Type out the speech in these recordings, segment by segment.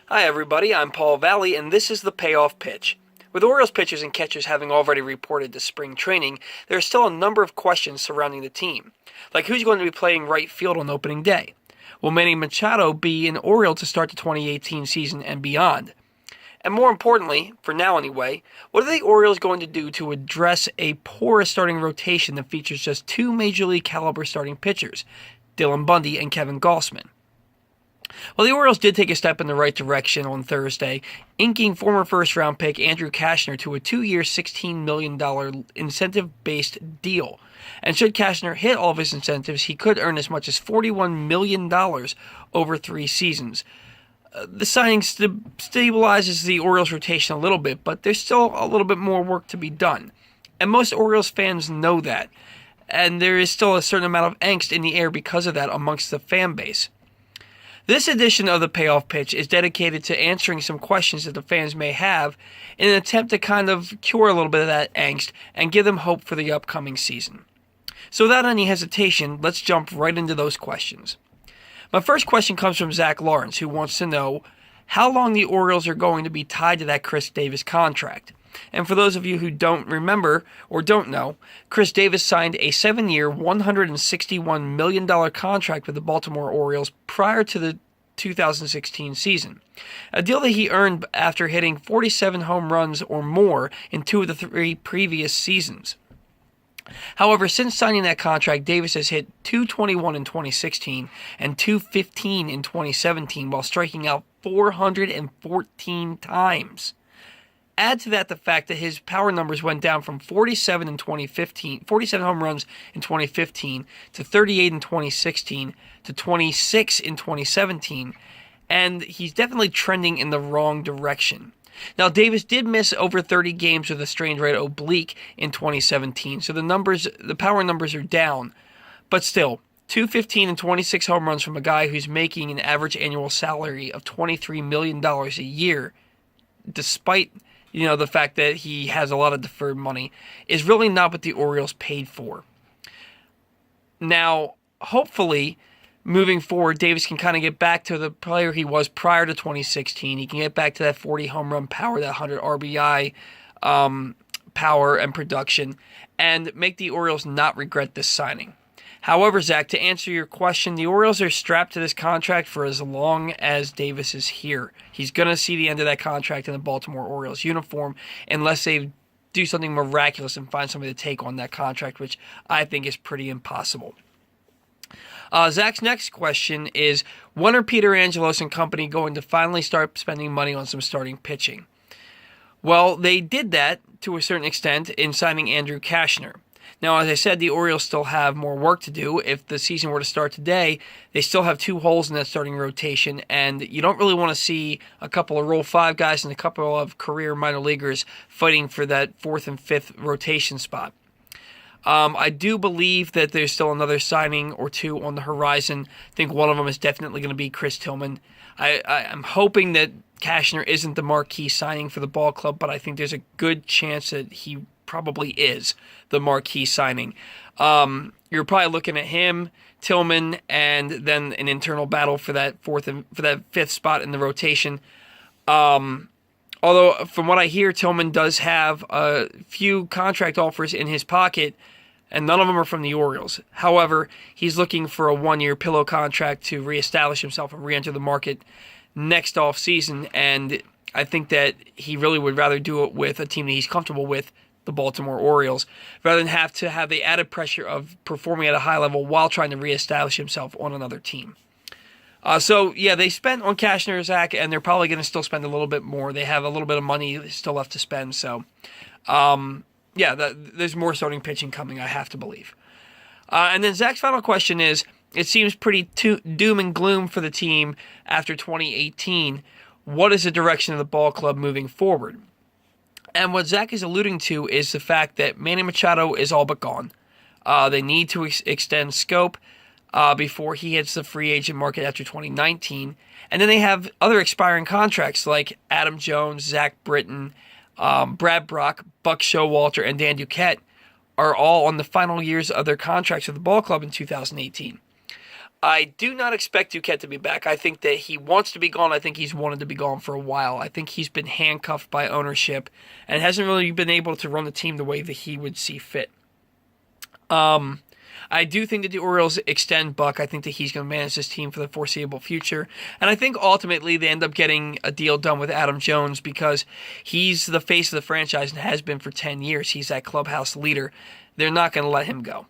Hi everybody, I'm Paul Valle, and this is the Payoff pitch. With Orioles pitchers and catchers having already reported to spring training, there are still a number of questions surrounding the team, like who's going to be playing right field on opening day? Will Manny Machado be an Oriole to start the 2018 season and beyond? And more importantly, for now anyway, what are the Orioles going to do to address a porous starting rotation that features just two major league caliber starting pitchers, Dylan Bundy and Kevin Gausman? Well, the Orioles did take a step in the right direction on Thursday, inking former first-round pick Andrew Cashner to a 2-year, $16 million incentive-based deal. And should Cashner hit all of his incentives, he could earn as much as $41 million over 3 seasons. The signing stabilizes the Orioles rotation a little bit, but there's still a little bit more work to be done. And most Orioles fans know that. And there is still a certain amount of angst in the air because of that amongst the fan base. This edition of the Payoff Pitch is dedicated to answering some questions that the fans may have in an attempt to kind of cure a little bit of that angst and give them hope for the upcoming season. So without any hesitation, let's jump right into those questions. My first question comes from Zach Lawrence, who wants to know how long the Orioles are going to be tied to that Chris Davis contract. And for those of you who don't remember or don't know, Chris Davis signed a 7-year, $161 million contract with the Baltimore Orioles prior to the 2016 season. A deal that he earned after hitting 47 home runs or more in 2 of the 3 previous seasons. However, since signing that contract, Davis has hit .221 in 2016 and .215 in 2017 while striking out 414 times. Add to that the fact that his power numbers went down from 47 home runs in 2015 to 38 in 2016 to 26 in 2017, and he's definitely trending in the wrong direction. Now, Davis did miss over 30 games with a strained right oblique in 2017, so the power numbers are down, but still, .215 and 26 home runs from a guy who's making an average annual salary of $23 million a year, despite the fact that he has a lot of deferred money, is really not what the Orioles paid for. Now, hopefully, moving forward, Davis can kind of get back to the player he was prior to 2016. He can get back to that 40 home run power, that 100 RBI power and production, and make the Orioles not regret this signing. However, Zach, to answer your question, the Orioles are strapped to this contract for as long as Davis is here. He's going to see the end of that contract in the Baltimore Orioles uniform unless they do something miraculous and find somebody to take on that contract, which I think is pretty impossible. Zach's next question is, when are Peter Angelos and company going to finally start spending money on some starting pitching? Well, they did that to a certain extent in signing Andrew Cashner. Now, as I said, the Orioles still have more work to do. If the season were to start today, they still have 2 holes in that starting rotation, and you don't really want to see a couple of Rule 5 guys and a couple of career minor leaguers fighting for that 4th and 5th rotation spot. I do believe that there's still another signing or 2 on the horizon. I think one of them is definitely going to be Chris Tillman. I'm hoping that Cashner isn't the marquee signing for the ball club, but I think there's a good chance that he probably is the marquee signing. You're probably looking at him, Tillman, and then an internal battle for that 5th spot in the rotation. Although, from what I hear, Tillman does have a few contract offers in his pocket, and none of them are from the Orioles. However, he's looking for a 1-year pillow contract to reestablish himself and re-enter the market next offseason, and I think that he really would rather do it with a team that he's comfortable with, the Baltimore Orioles, rather than have to have the added pressure of performing at a high level while trying to reestablish himself on another team. They spent on Cashner, Zach, and they're probably going to still spend a little bit more. They have a little bit of money still left to spend, so there's more starting pitching coming, I have to believe. And then Zach's final question is, it seems pretty doom and gloom for the team after 2018. What is the direction of the ball club moving forward? And what Zach is alluding to is the fact that Manny Machado is all but gone. They need to extend scope before he hits the free agent market after 2019. And then they have other expiring contracts like Adam Jones, Zach Britton, Brad Brock, Buck Showalter, and Dan Duquette are all on the final years of their contracts with the ball club in 2018. I do not expect Duquette to be back. I think that he wants to be gone. I think he's wanted to be gone for a while. I think he's been handcuffed by ownership and hasn't really been able to run the team the way that he would see fit. I do think that the Orioles extend Buck. I think that he's going to manage this team for the foreseeable future. And I think ultimately they end up getting a deal done with Adam Jones because he's the face of the franchise and has been for 10 years. He's that clubhouse leader. They're not going to let him go.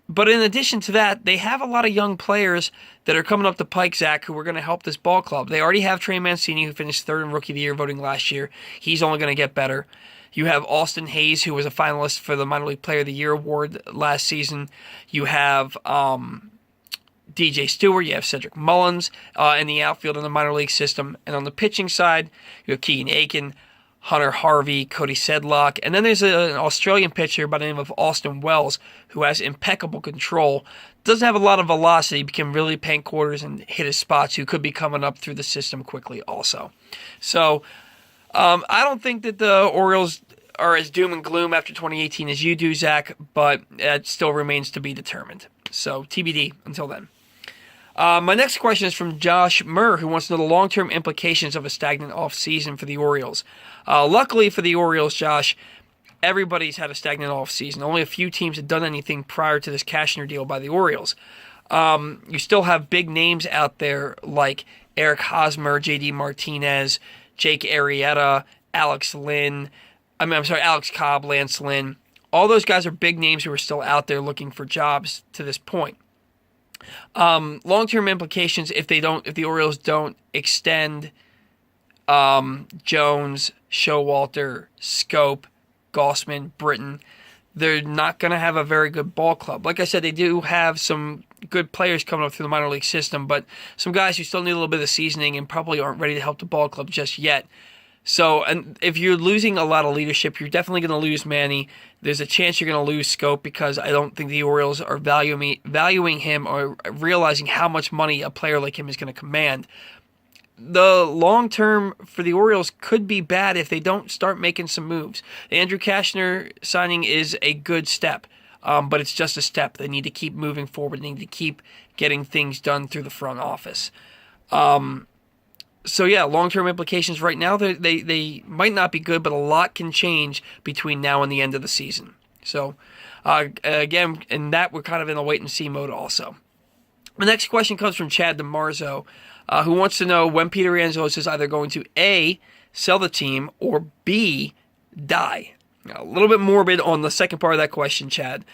But in addition to that, they have a lot of young players that are coming up the pike, Zach, who are going to help this ball club. They already have Trey Mancini, who finished third in Rookie of the Year voting last year. He's only going to get better. You have Austin Hayes, who was a finalist for the Minor League Player of the Year award last season. You have DJ Stewart. You have Cedric Mullins in the outfield in the minor league system. And on the pitching side, you have Keegan Aiken, Hunter Harvey, Cody Sedlock. And then there's an Australian pitcher by the name of Austin Wells who has impeccable control. Doesn't have a lot of velocity, but can really paint quarters and hit his spots, who could be coming up through the system quickly also. So I don't think that the Orioles are as doom and gloom after 2018 as you do, Zach, but it still remains to be determined. So TBD until then. My next question is from Josh Murr, who wants to know the long-term implications of a stagnant offseason for the Orioles. Luckily for the Orioles, Josh, everybody's had a stagnant offseason. Only a few teams had done anything prior to this Cashner deal by the Orioles. You still have big names out there like Eric Hosmer, J.D. Martinez, Jake Arrieta, Alex Cobb, Lance Lynn. All those guys are big names who are still out there looking for jobs to this point. Long-term implications if the Orioles don't extend Jones, Showalter, Scope, Gossman, Britton, they're not going to have a very good ball club. Like I said, they do have some good players coming up through the minor league system, but some guys who still need a little bit of seasoning and probably aren't ready to help the ball club just yet. So, and if you're losing a lot of leadership, you're definitely going to lose Manny. There's a chance you're going to lose Scope because I don't think the Orioles are valuing him or realizing how much money a player like him is going to command. The long term for the Orioles could be bad if they don't start making some moves. The Andrew Cashner signing is a good step, but it's just a step. They need to keep moving forward. They need to keep getting things done through the front office. So yeah, long-term implications right now, they might not be good, but a lot can change between now and the end of the season. So again, in that we're kind of in a wait-and-see mode also. The next question comes from Chad DeMarzo, who wants to know when Peter Angelos is either going to A, sell the team, or B, die. Now, a little bit morbid on the second part of that question, Chad.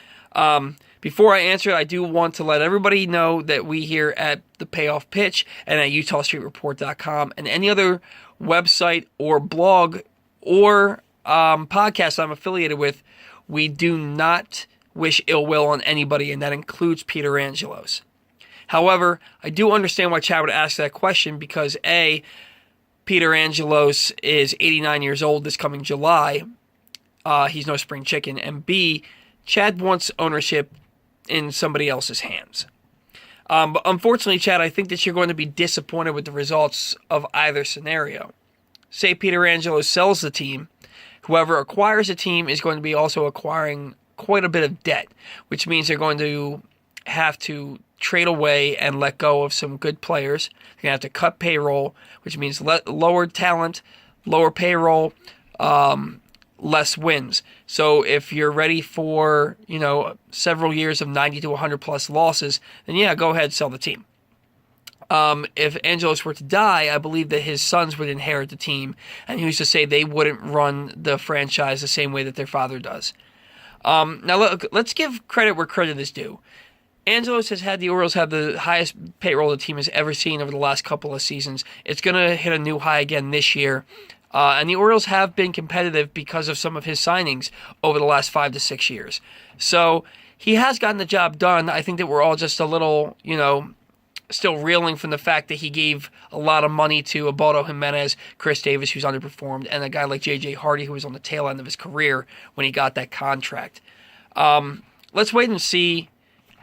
Before I answer it, I do want to let everybody know that we here at the Payoff Pitch and at UtahStreetReport.com and any other website or blog or podcast I'm affiliated with, we do not wish ill will on anybody, and that includes Peter Angelos. However, I do understand why Chad would ask that question because A, Peter Angelos is 89 years old this coming July. He's no spring chicken. And B, Chad wants ownership in somebody else's hands. But unfortunately, Chad, I think that you're going to be disappointed with the results of either scenario. Say Peter Angelos sells the team. Whoever acquires the team is going to be also acquiring quite a bit of debt, which means they're going to have to trade away and let go of some good players. They're going to have to cut payroll, which means lower talent, lower payroll, less wins. So if you're ready for, several years of 90 to 100 plus losses, then yeah, go ahead, sell the team. If Angelos were to die, I believe that his sons would inherit the team, and who's to say they wouldn't run the franchise the same way that their father does. Now, let's give credit where credit is due. Angelos has had the Orioles have the highest payroll the team has ever seen over the last couple of seasons. It's going to hit a new high again this year. And the Orioles have been competitive because of some of his signings over the last 5 to 6 years. So he has gotten the job done. I think that we're all just a little, still reeling from the fact that he gave a lot of money to Ubaldo Jimenez, Chris Davis, who's underperformed, and a guy like J.J. Hardy, who was on the tail end of his career when he got that contract. Let's wait and see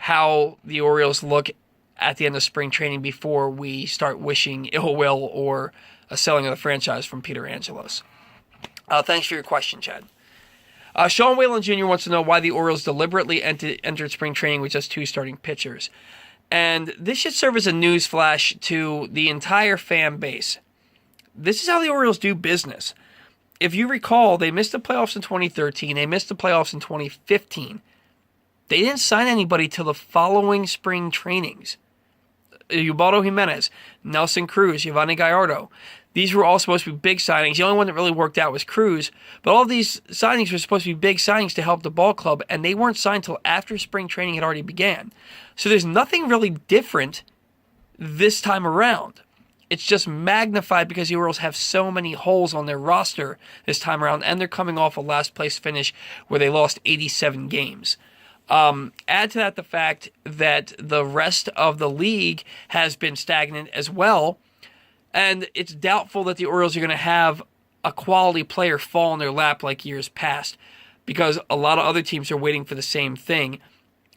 how the Orioles look at the end of spring training before we start wishing ill will or a selling of the franchise from Peter Angelos. Thanks for your question, Chad. Sean Whalen Jr. wants to know why the Orioles deliberately entered spring training with just 2 starting pitchers. And this should serve as a news flash to the entire fan base. This is how the Orioles do business. If you recall, they missed the playoffs in 2013. They missed the playoffs in 2015. They didn't sign anybody till the following spring trainings. Ubaldo Jimenez, Nelson Cruz, Giovanni Gallardo. These were all supposed to be big signings. The only one that really worked out was Cruz. But all of these signings were supposed to be big signings to help the ball club, and they weren't signed till after spring training had already began. So there's nothing really different this time around. It's just magnified because the Orioles have so many holes on their roster this time around, and they're coming off a last place finish where they lost 87 games. Add to that the fact that the rest of the league has been stagnant as well, and it's doubtful that the Orioles are going to have a quality player fall in their lap like years past, because a lot of other teams are waiting for the same thing.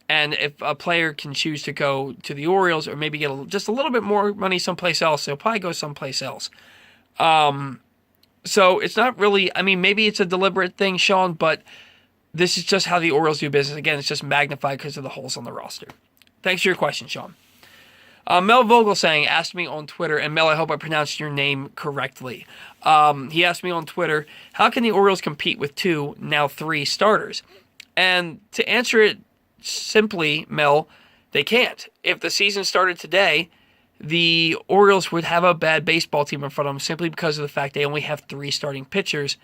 And if a player can choose to go to the Orioles or maybe get just a little bit more money someplace else, they'll probably go someplace else. So it's not really, I mean, maybe it's a deliberate thing, Sean, but this is just how the Orioles do business. Again, it's just magnified because of the holes on the roster. Thanks for your question, Sean. Mel Vogelsang asked me on Twitter, and Mel, I hope I pronounced your name correctly. He asked me on Twitter, how can the Orioles compete with 2, now 3 starters? And to answer it simply, Mel, they can't. If the season started today, the Orioles would have a bad baseball team in front of them simply because of the fact they only have 3 starting pitchers.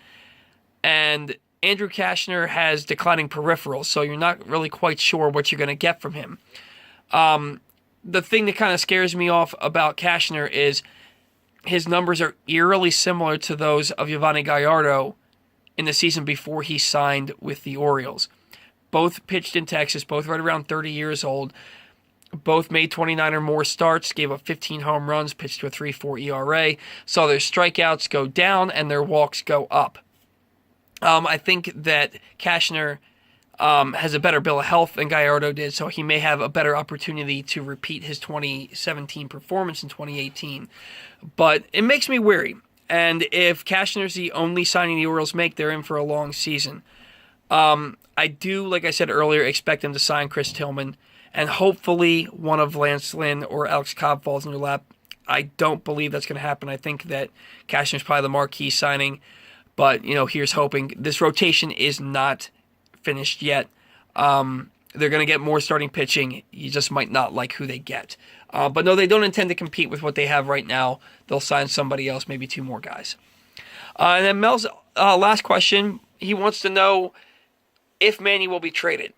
And Andrew Cashner has declining peripherals, so you're not really quite sure what you're going to get from him. The thing that kind of scares me off about Cashner is his numbers are eerily similar to those of Giovanni Gallardo in the season before he signed with the Orioles. Both pitched in Texas, both right around 30 years old. Both made 29 or more starts, gave up 15 home runs, pitched to a 3.4 ERA. Saw their strikeouts go down and their walks go up. I think that Cashner has a better bill of health than Gallardo did, so he may have a better opportunity to repeat his 2017 performance in 2018. But it makes me weary. And if Cashner's the only signing the Orioles make, they're in for a long season. I do, like I said earlier, expect them to sign Chris Tillman, and hopefully one of Lance Lynn or Alex Cobb falls in their lap. I don't believe that's going to happen. I think that Cashner's probably the marquee signing, but, here's hoping. This rotation is not finished yet. They're going to get more starting pitching. You just might not like who they get. But no, they don't intend to compete with what they have right now. They'll sign somebody else, maybe 2 more guys. And then Mel's last question, he wants to know if Manny will be traded.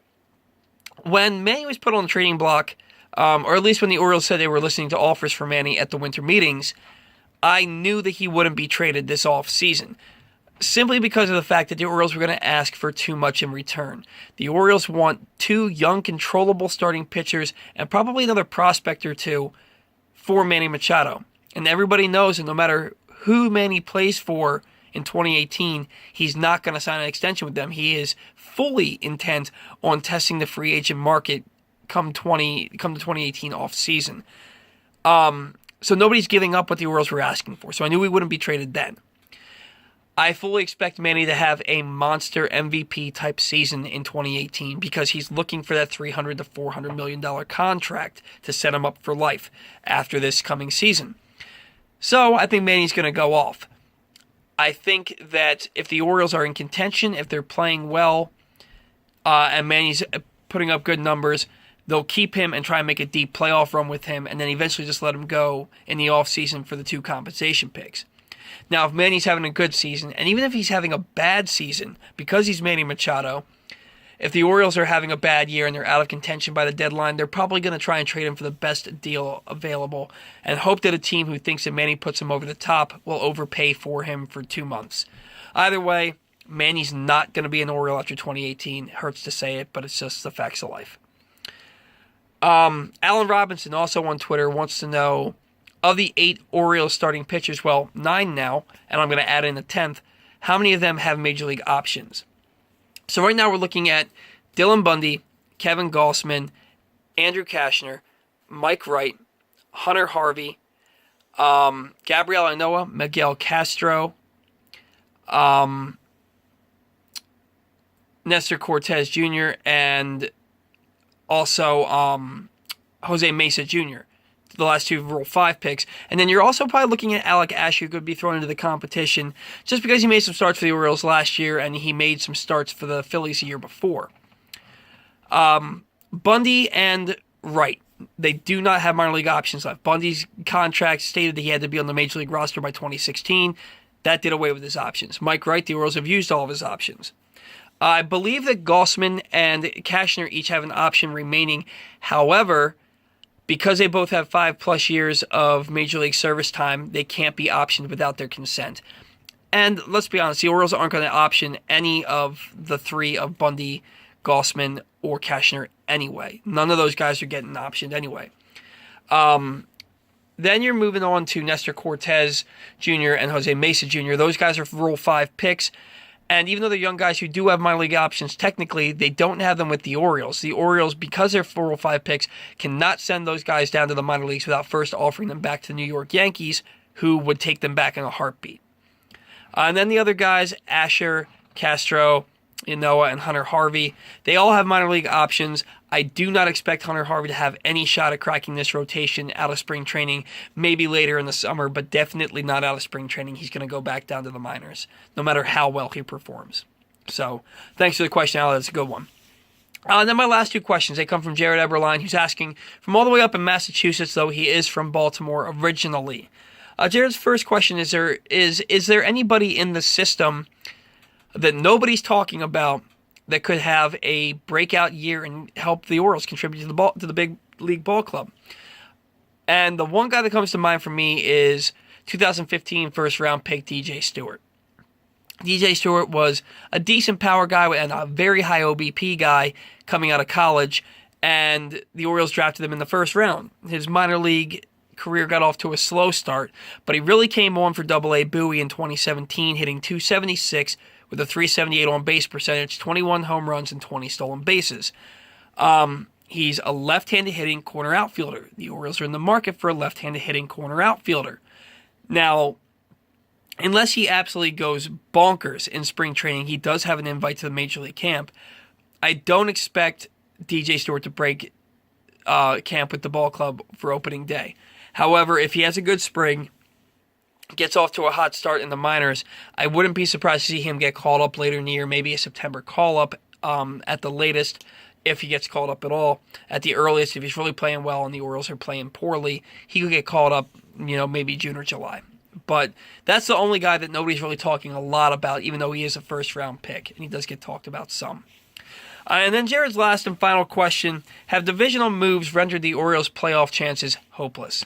When Manny was put on the trading block, or at least when the Orioles said they were listening to offers for Manny at the winter meetings, I knew that he wouldn't be traded this offseason, simply because of the fact that the Orioles were going to ask for too much in return. The Orioles want 2 young, controllable starting pitchers and probably another prospect or 2 for Manny Machado. And everybody knows that no matter who Manny plays for in 2018, he's not going to sign an extension with them. He is fully intent on testing the free agent market come the 2018 off season. So nobody's giving up what the Orioles were asking for. So I knew we wouldn't be traded then. I fully expect Manny to have a monster MVP type season in 2018 because he's looking for that $300 to $400 million contract to set him up for life after this coming season. So I think Manny's going to go off. I think that if the Orioles are in contention, if they're playing well, and Manny's putting up good numbers, they'll keep him and try and make a deep playoff run with him, and then eventually just let him go in the offseason for the 2 compensation picks. Now, if Manny's having a good season, and even if he's having a bad season, because he's Manny Machado, if the Orioles are having a bad year and they're out of contention by the deadline, they're probably going to try and trade him for the best deal available and hope that a team who thinks that Manny puts him over the top will overpay for him for 2 months. Either way, Manny's not going to be an Oriole after 2018. It hurts to say it, but it's just the facts of life. Alan Robinson, also on Twitter, wants to know, of the 8 Orioles starting pitchers, well, 9 now, and I'm going to add in a 10th, how many of them have major league options? So right now we're looking at Dylan Bundy, Kevin Gausman, Andrew Cashner, Mike Wright, Hunter Harvey, Gabriel Anoa, Miguel Castro, Nestor Cortez Jr., and also Jose Mesa Jr., the last two Rule 5 picks. And then you're also probably looking at Alec Asher, who could be thrown into the competition just because he made some starts for the Orioles last year and he made some starts for the Phillies the year before. Bundy and Wright, they do not have minor league options left. Bundy's contract stated that he had to be on the Major League roster by 2016. That did away with his options. Mike Wright, the Orioles have used all of his options. I believe that Gausman and Cashner each have an option remaining. However, because they both have 5+ years of Major League service time, they can't be optioned without their consent. And let's be honest, the Orioles aren't going to option any of the three of Bundy, Gausman, or Cashner anyway. None of those guys are getting optioned anyway. Then you're moving on to Nestor Cortez Jr. and Jose Mesa Jr. Those guys are Rule 5 picks. And even though they're young guys who do have minor league options, technically, they don't have them with the Orioles. The Orioles, because they're 4 or 5 picks, cannot send those guys down to the minor leagues without first offering them back to the New York Yankees, who would take them back in a heartbeat. And then the other guys, Asher, Castro, Ynoa, and Hunter Harvey, they all have minor league options. I do not expect Hunter Harvey to have any shot at cracking this rotation out of spring training, maybe later in the summer, but definitely not out of spring training. He's going to go back down to the minors, no matter how well he performs. So, thanks for the question, Al. That's a good one. And then my last two questions, they come from Jared Eberline, who's asking, from all the way up in Massachusetts, though he is from Baltimore originally. Jared's first question is there anybody in the system that nobody's talking about that could have a breakout year and help the Orioles contribute to the big league ball club? And the one guy that comes to mind for me is 2015 first-round pick DJ Stewart. DJ Stewart was a decent power guy and a very high OBP guy coming out of college, and the Orioles drafted him in the first round. His minor league career got off to a slow start, but he really came on for Double-A Bowie in 2017, hitting .276 with a .378 on-base percentage, 21 home runs, and 20 stolen bases. He's a left-handed hitting corner outfielder. The Orioles are in the market for a left-handed hitting corner outfielder. Now, unless he absolutely goes bonkers in spring training, he does have an invite to the Major League camp. I don't expect DJ Stewart to break camp with the ball club for opening day. However, if he has a good spring, gets off to a hot start in the minors, I wouldn't be surprised to see him get called up later in the year, maybe a September call-up at the latest, if he gets called up at all. At the earliest, if he's really playing well and the Orioles are playing poorly, he could get called up, maybe June or July. But that's the only guy that nobody's really talking a lot about, even though he is a first-round pick, and he does get talked about some. And then Jared's last and final question, have divisional moves rendered the Orioles' playoff chances hopeless?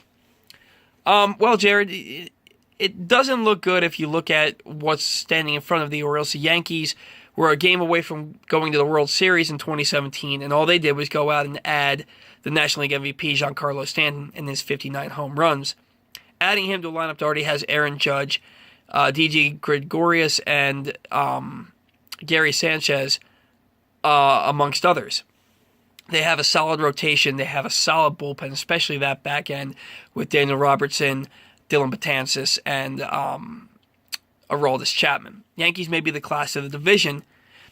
Well, Jared, it doesn't look good if you look at what's standing in front of the Orioles. The Yankees were a game away from going to the World Series in 2017, and all they did was go out and add the National League MVP, Giancarlo Stanton, and his 59 home runs. Adding him to a lineup that already has Aaron Judge, DJ Gregorius, and Gary Sanchez, amongst others. They have a solid rotation. They have a solid bullpen, especially that back end with Daniel Robertson, Dylan Betances, and Aroldis Chapman. Yankees may be the class of the division.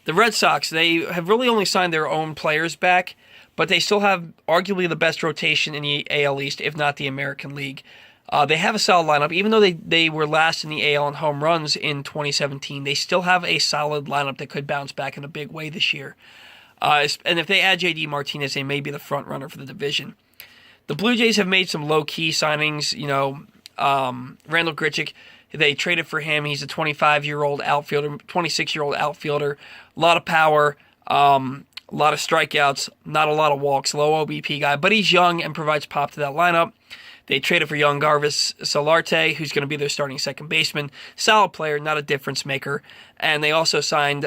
The Red Sox, they have really only signed their own players back, but they still have arguably the best rotation in the AL East, if not the American League. They have a solid lineup. Even though they were last in the AL in home runs in 2017, they still have a solid lineup that could bounce back in a big way this year. And if they add J.D. Martinez, they may be the front runner for the division. The Blue Jays have made some low-key signings. Randall Grichuk, they traded for him. He's a 25-year-old outfielder, 26-year-old outfielder. A lot of power, a lot of strikeouts, not a lot of walks, low OBP guy, but he's young and provides pop to that lineup. They traded for young Garvis Solarte, who's going to be their starting second baseman. Solid player, not a difference maker. And they also signed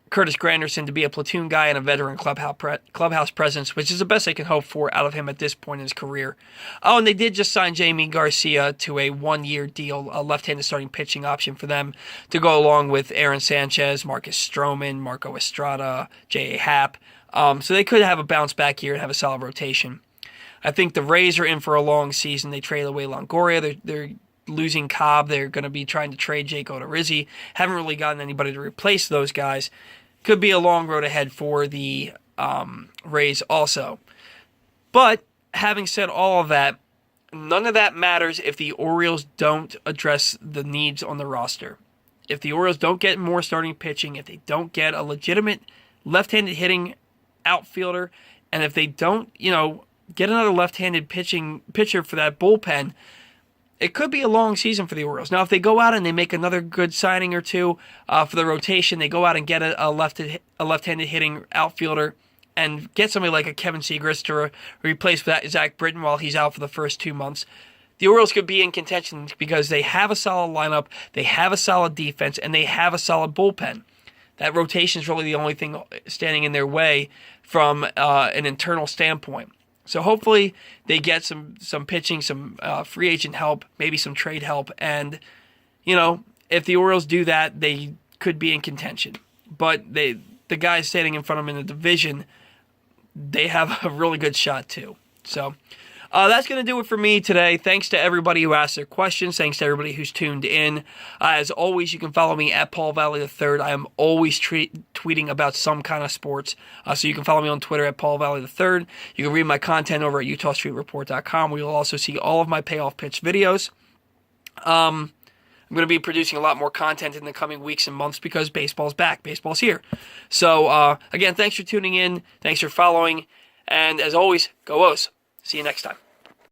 Curtis Granderson to be a platoon guy and a veteran clubhouse presence, which is the best they can hope for out of him at this point in his career. Oh, and they did just sign Jamie Garcia to a one-year deal, a left-handed starting pitching option for them to go along with Aaron Sanchez, Marcus Stroman, Marco Estrada, J.A. Happ. So they could have a bounce-back year and have a solid rotation. I think the Rays are in for a long season. They traded away Longoria. They're losing Cobb. They're going to be trying to trade Jake Odorizzi. Haven't really gotten anybody to replace those guys. could be a long road ahead for the Rays also. But having said all of that, none of that matters if the Orioles don't address the needs on the roster. If the Orioles don't get more starting pitching, if they don't get a legitimate left-handed hitting outfielder, and if they don't, get another left-handed pitcher for that bullpen, it could be a long season for the Orioles. Now, if they go out and they make another good signing or two for the rotation, they go out and get a left-handed hitting outfielder and get somebody like a Kevin Segras to replace Zach Britton while he's out for the first 2 months, the Orioles could be in contention because they have a solid lineup, they have a solid defense, and they have a solid bullpen. That rotation is really the only thing standing in their way from an internal standpoint. So hopefully they get some pitching, some free agent help, maybe some trade help, and if the Orioles do that, they could be in contention. But the guys standing in front of them in the division, they have a really good shot too. So that's going to do it for me today. Thanks to everybody who asked their questions. Thanks to everybody who's tuned in. As always, you can follow me at Paul Valle III. I am always tweeting about some kind of sports. So you can follow me on Twitter at Paul Valle III. You can read my content over at UtahStreetReport.com, where you'll also see all of my payoff pitch videos. I'm going to be producing a lot more content in the coming weeks and months because baseball's back. Baseball's here. So, again, thanks for tuning in. Thanks for following. And as always, go O's. See you next time.